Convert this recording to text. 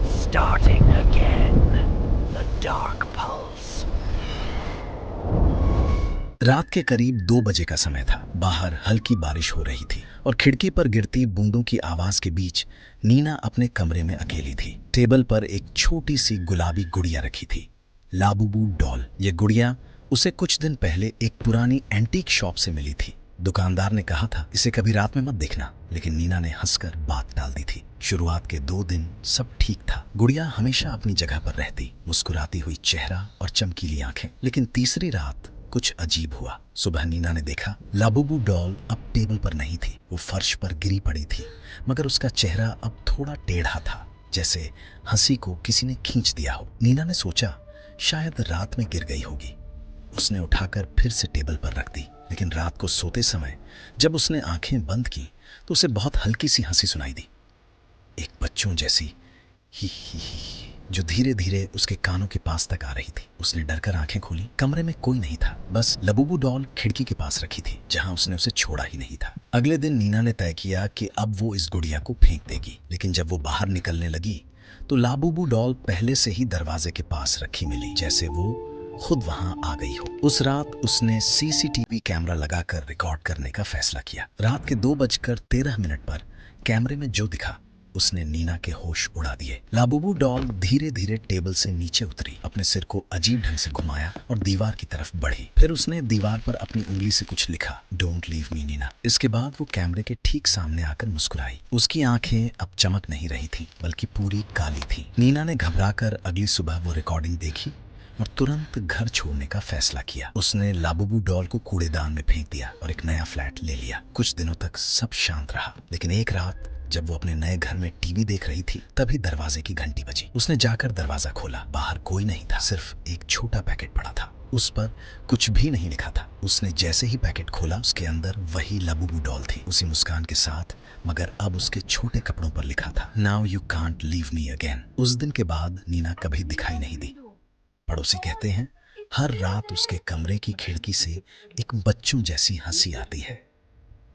Starting again. The Dark Pulse. रात के करीब 2 बजे का समय था। बाहर हल्की बारिश हो रही थी और खिड़की पर गिरती बूंदों की आवाज के बीच नीना अपने कमरे में अकेली थी। टेबल पर एक छोटी सी गुलाबी गुड़िया रखी थी, लाबूबू डॉल। ये गुड़िया उसे कुछ दिन पहले एक पुरानी एंटीक शॉप से मिली थी। दुकानदार ने कहा था इसे कभी रात में मत देखना, लेकिन नीना ने हंसकर बात टाल दी थी। शुरुआत के 2 दिन सब ठीक था। गुड़िया हमेशा अपनी जगह पर रहती, मुस्कुराती हुई चेहरा और चमकीली आंखें। लेकिन तीसरी रात कुछ अजीब हुआ। सुबह नीना ने देखा लाबूबू डॉल अब टेबल पर नहीं थी। वो फर्श पर गिरी पड़ी थी, मगर उसका चेहरा अब थोड़ा टेढ़ा था, जैसे हंसी को किसी ने खींच दिया हो। नीना ने सोचा शायद रात में गिर गई होगी। उसने उठाकर फिर से टेबल पर रख दी, लेकिन रात को सोते समय जब उसने आंखें बंद की तो उसे बहुत हल्की सी हंसी सुनाई दी, एक बच्चों जैसी ही जो धीरे धीरे उसके कानों के पास तक आ रही थी। उसने डरकर आंखें खोली। कमरे में कोई नहीं था, बस लाबूबू डॉल खिड़की के पास रखी थी, जहां उसने उसे छोड़ा ही नहीं था। अगले दिन नीना ने तय किया कि अब वो इस गुड़िया को फेंक देगी, लेकिन जब वो बाहर निकलने लगी तो लाबूबू डॉल पहले से ही दरवाजे के पास रखी मिली, जैसे वो खुद वहां आ गई हो। उस रात उसने सीसीटीवी कैमरा लगाकर रिकॉर्ड करने का फैसला किया। रात के 2:13 पर कैमरे में जो दिखा उसने नीना के होश उड़ा दिए। लाबूबू डॉल धीरे धीरे टेबल से नीचे उतरी, अपने सिर को अजीब ढंग से घुमाया और दीवार की तरफ बढ़ी। फिर उसने दीवार पर अपनी उंगली से कुछ लिखा, डोंट लीव मी नीना। इसके बाद वो कैमरे के ठीक सामने आकर मुस्कुराई। उसकी आंखें अब चमक नहीं रही थी, बल्कि पूरी काली थी। नीना ने घबराकर अगली सुबह वो रिकॉर्डिंग देखी और तुरंत घर छोड़ने का फैसला किया। उसने लाबूबू डॉल को कूड़ेदान में फेंक दिया और एक नया फ्लैट ले लिया। कुछ दिनों तक सब शांत रहा, लेकिन एक रात जब वो अपने नए घर में टीवी देख रही थी, तभी दरवाजे की घंटी बजी। उसने जाकर दरवाजा खोला। बाहर कोई नहीं था, सिर्फ एक छोटा पैकेट पड़ा था। उस पर कुछ भी नहीं लिखा था। उसने जैसे ही पैकेट खोला, उसके अंदर वही लाबूबू डॉल थी, उसी मुस्कान के साथ, मगर अब उसके छोटे कपड़ों पर लिखा था, now you can't leave me again. उस दिन के बाद नीना कभी दिखाई नहीं दी। पड़ोसी कहते हैं हर रात उसके कमरे की खिड़की से एक बच्चों जैसी हंसी आती है।